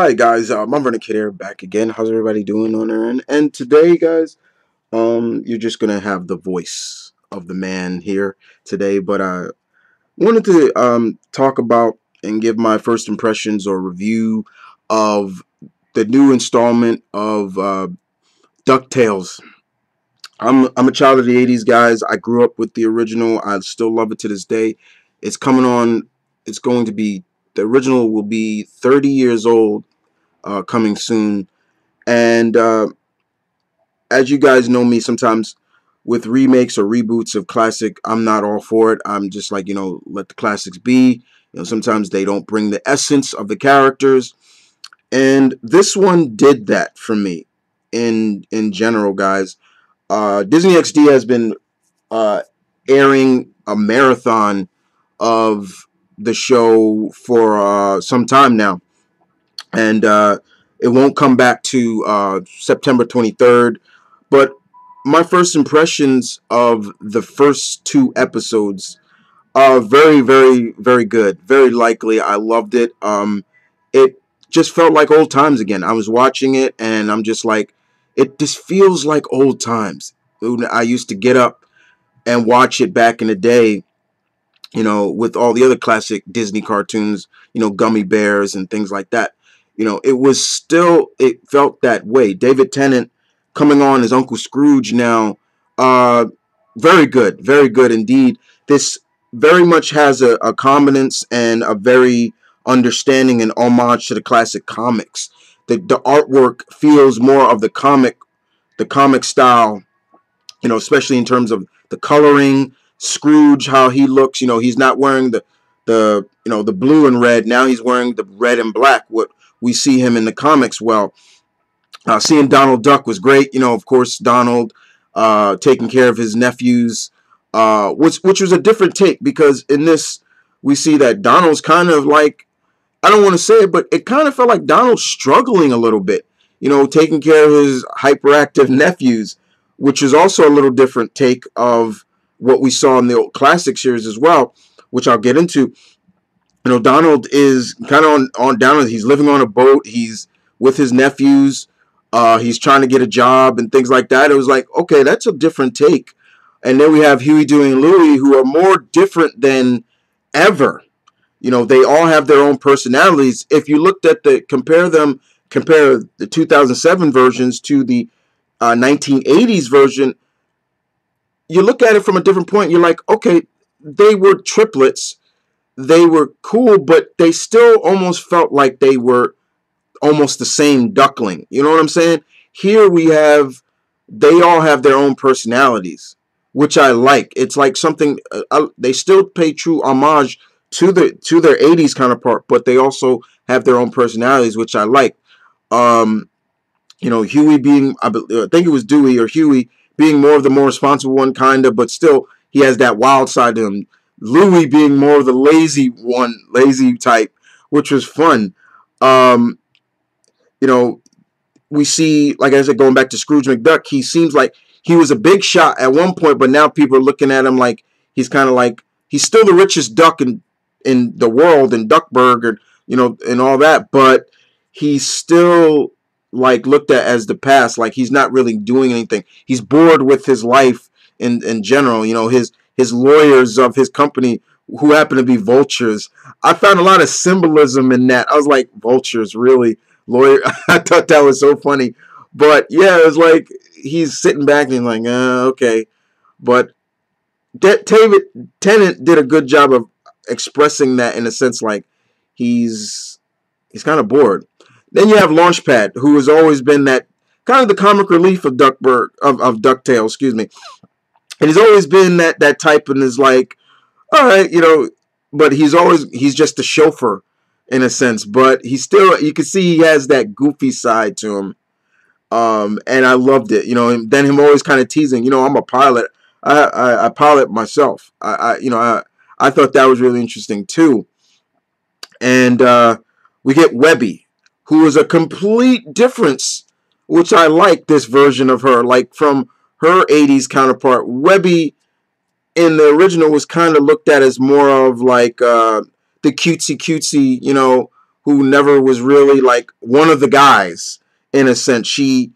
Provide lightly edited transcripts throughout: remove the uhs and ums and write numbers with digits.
Hi guys, I'm Vernon here back again. How's everybody doing on their end? And today, guys, you're just gonna have the voice of the man here today. But I wanted to talk about and give my first impressions or review of the new installment of DuckTales. I'm a child of the '80s, guys. I grew up with the original. I still love it to this day. It's coming on. It's going to be the original will be 30 years old coming soon. And as you guys know me, sometimes with remakes or reboots of classic, I'm not all for it. I'm just like, let the classics be. Sometimes they don't bring the essence of the characters. And this one did that for me in general, guys. Disney XD has been uh, airing a marathon of the show for some time now. And it won't come back to September 23rd. But my first impressions of the first two episodes are very, very, very good. Very likely. I loved it. It just felt like old times again. I was watching it and I'm just like, it just feels like old times. I used to get up and watch it back in the day, with all the other classic Disney cartoons, Gummy Bears and things like that. It felt that way. David Tennant coming on as Uncle Scrooge now, very good indeed. This very much has a combinance and a very understanding and homage to the classic comics. The artwork feels more of the comic style, especially in terms of the coloring. Scrooge, how he looks, he's not wearing the blue and red. Now he's wearing the red and black. What we see him in the comics. Well, seeing Donald Duck was great. Of course, Donald taking care of his nephews, which was a different take because in this we see that Donald's kind of like, I don't want to say it, but it kind of felt like Donald's struggling a little bit, taking care of his hyperactive nephews, which is also a little different take of what we saw in the old classic series as well, which I'll get into. Donald is kind of on down. He's living on a boat. He's with his nephews. He's trying to get a job and things like that. It was like, okay, that's a different take. And then we have Huey, Dewey, and Louie, who are more different than ever. They all have their own personalities. If you looked at compare the 2007 versions to the 1980s version, you look at it from a different point. You're like, okay, they were triplets. They were cool, but they still almost felt like they were almost the same duckling. You know what I'm saying? Here they all have their own personalities, which I like. It's like something, they still pay true homage to their 80s counterpart, but they also have their own personalities, which I like. Huey being, I think it was Dewey or Huey, being more of the more responsible one, kind of, but still he has that wild side to him. Louie being more of the lazy type, which was fun. Um, we see, like I said, going back to Scrooge McDuck, he seems like he was a big shot at one point, but now people are looking at him like he's kind of like, he's still the richest duck in the world in Duckburg, or, and all that, but he's still like looked at as the past, like he's not really doing anything. He's bored with his life in general. His lawyers of his company, who happen to be vultures. I found a lot of symbolism in that. I was like, vultures, really? Lawyer? I thought that was so funny. But yeah, it was like he's sitting back and like, okay. But David Tennant did a good job of expressing that in a sense, like he's kind of bored. Then you have Launchpad, who has always been that kind of the comic relief of of DuckTales, excuse me. And he's always been that type, and is like, all right, but he's just a chauffeur in a sense, but he's still, you can see he has that goofy side to him. And I loved it, and then him always kind of teasing, I'm a pilot. I pilot myself. I thought that was really interesting too. And we get Webby, who is a complete difference, which I like this version of her, like from her 80s counterpart. Webby in the original was kind of looked at as more of like the cutesy, who never was really like one of the guys in a sense. She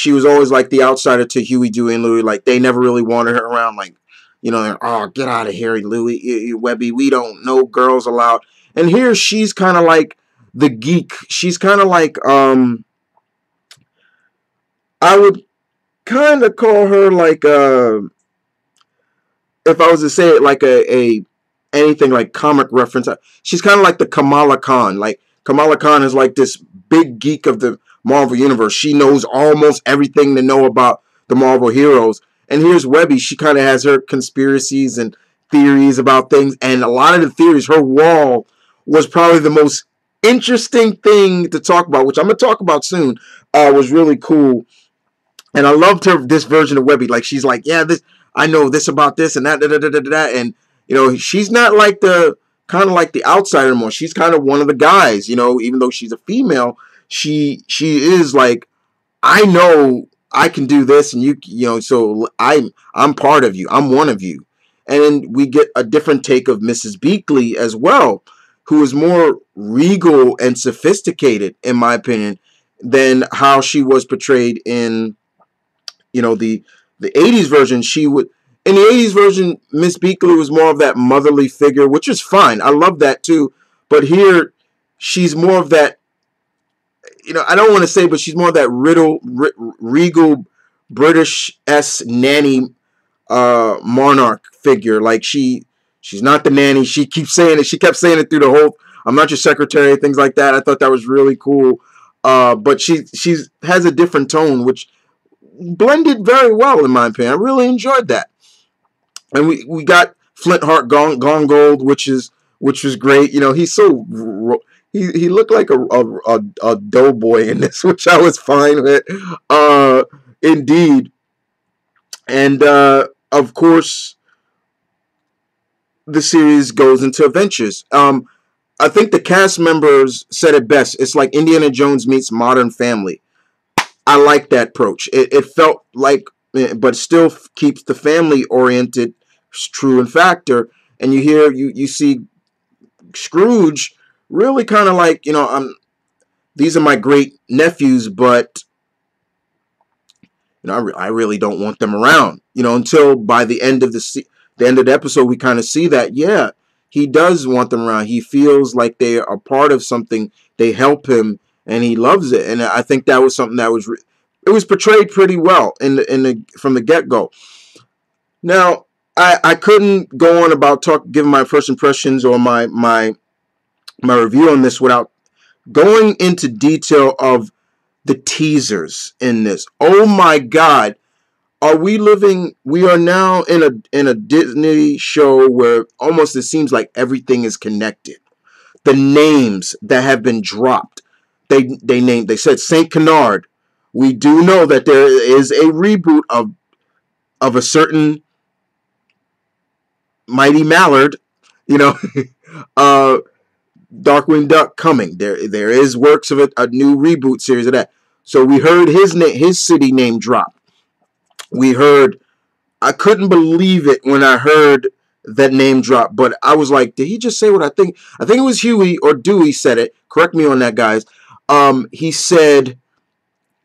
was always like the outsider to Huey, Dewey, and Louie. Like they never really wanted her around. Like, you know, oh, get out of here, Louie, Webby. We don't know girls allowed. And here she's kind of like the geek. She's kind of like I would kind of call her like if I was to say it like a anything like comic reference, she's kind of like the Kamala Khan. Like Kamala Khan is like this big geek of the Marvel universe. She knows almost everything to know about the Marvel heroes. And here's Webby. She kind of has her conspiracies and theories about things. And a lot of the theories, her wall was probably the most interesting thing to talk about, which I'm going to talk about soon, was really cool. And I loved her, this version of Webby. Like, she's like, yeah, this, I know this about this and that, da, da, da, da, da. And, you know, she's not like the, kind of like the outsider anymore. She's kind of one of the guys, you know, even though she's a female, she is like, I know I can do this, and you know, so I'm part of you. I'm one of you. And we get a different take of Mrs. Beakley as well, who is more regal and sophisticated, in my opinion, than how she was portrayed in, you know, the 80s version. She would, in the 80s version, Miss Beakley was more of that motherly figure, which is fine. I love that too. But here, she's more of that, you know, I don't want to say, but she's more of that regal British-esque nanny monarch figure. Like she's not the nanny. She keeps saying it. She kept saying it through the whole, I'm not your secretary, things like that. I thought that was really cool. But she has a different tone, which blended very well, in my opinion. I really enjoyed that. And we got Flintheart gone gold, which was great. You know, he's so he looked like a doughboy in this, which I was fine with. Indeed. And of course, the series goes into adventures. I think the cast members said it best. It's like Indiana Jones meets Modern Family. I like that approach. It felt like, but still keeps the family oriented, true and factor. And you see Scrooge really kind of like, you know, these are my great nephews, but you know, I really don't want them around. You know, until by the end of the end of the episode, we kind of see that, yeah, he does want them around. He feels like they are part of something. They help him, and he loves it. And I think that was something that was it was portrayed pretty well from the get go. Now, I couldn't go on about giving my first impressions or my review on this without going into detail of the teasers in this. Oh my God. We are now in a Disney show where almost it seems like everything is connected. The names that have been dropped. They said Saint Canard. We do know that there is a reboot of a certain Mighty Mallard, you know, Darkwing Duck coming. There is works of a new reboot series of that. So we heard his city name drop. We heard, I couldn't believe it when I heard that name drop, but I was like, did he just say what I think? I think it was Huey or Dewey said it. Correct me on that, guys. He said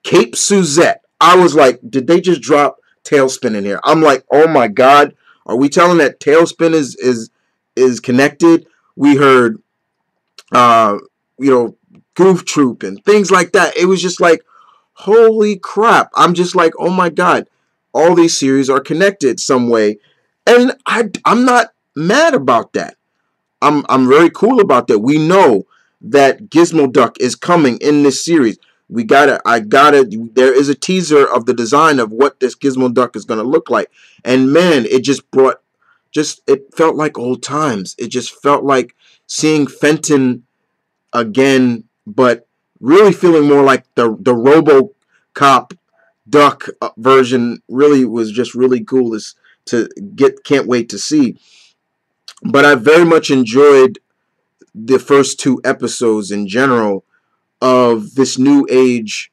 Cape Suzette. I was like, did they just drop Tailspin in here? I'm like, oh my God, are we telling that Tailspin is connected? We heard, you know, Goof Troop and things like that. It was just like, holy crap. I'm just like, oh my God, all these series are connected some way. And I'm not mad about that. I'm very cool about that. We know that Gizmo Duck is coming in this series. There is a teaser of the design of what this Gizmo Duck is going to look like. And man, it it felt like old times. It just felt like seeing Fenton again, but really feeling more like the RoboCop Duck version. Really was just really cool to get. Can't wait to see. But I very much enjoyed the first 2 episodes in general of this new age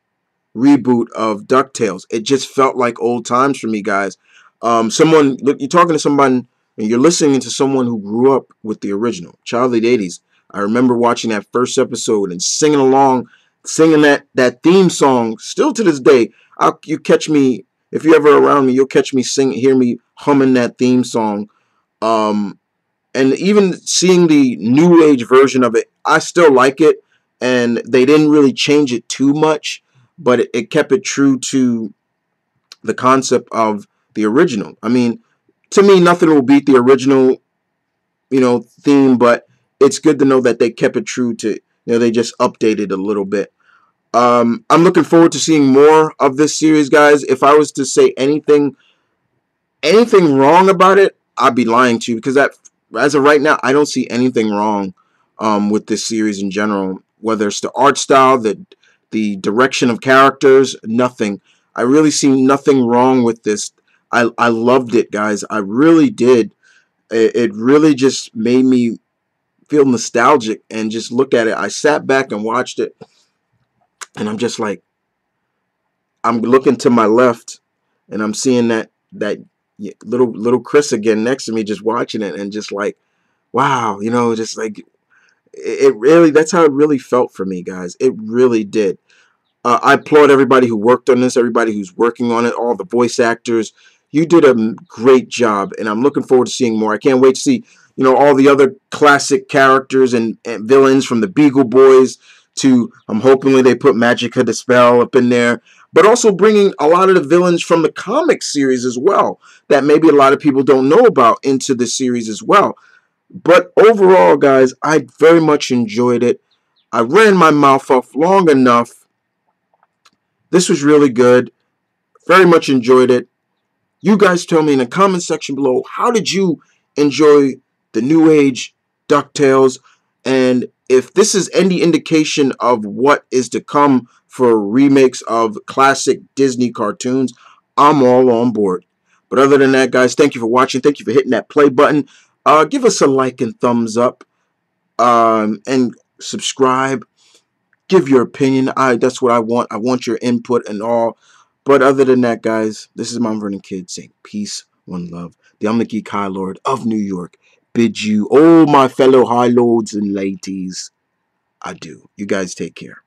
reboot of DuckTales. It just felt like old times for me, guys. You're talking to someone and you're listening to someone who grew up with the original, child of the 80s. I remember watching that first episode and singing along, singing that theme song. Still to this day, you catch me if you're ever around me, you'll catch me hear me humming that theme song. Um, and even seeing the new age version of it, I still like it, and they didn't really change it too much, but it kept it true to the concept of the original. I mean, to me, nothing will beat the original, theme, but it's good to know that they kept it true to, they just updated a little bit. I'm looking forward to seeing more of this series, guys. If I was to say anything wrong about it, I'd be lying to you, because as of right now, I don't see anything wrong with this series in general. Whether it's the art style, the direction of characters, nothing. I really see nothing wrong with this. I loved it, guys. I really did. It really just made me feel nostalgic and just look at it. I sat back and watched it, and I'm just like, I'm looking to my left, and I'm seeing that little Chris again next to me, just watching it, and just like, wow, just like it really. That's how it really felt for me, guys. It really did. I applaud everybody who worked on this, everybody who's working on it, all the voice actors. You did a great job, and I'm looking forward to seeing more. I can't wait to see, all the other classic characters and villains from the Beagle Boys to, I'm hoping they put Magica the Spell up in there, but also bringing a lot of the villains from the comic series as well that maybe a lot of people don't know about into the series as well. But overall, guys, I very much enjoyed it. I ran my mouth off long enough. This was really good. Very much enjoyed it. You guys tell me in the comment section below, how did you enjoy the new age DuckTales? And if this is any indication of what is to come for remakes of classic Disney cartoons, I'm all on board. But other than that, guys, thank you for watching. Thank you for hitting that play button. Give us a like and thumbs up. And subscribe. Give your opinion. That's what I want. I want your input and all. But other than that, guys, this is my Vernon Kid saying peace, one love. The M.V.K High Lord of New York bids you, all my fellow high lords and ladies, adieu. You guys take care.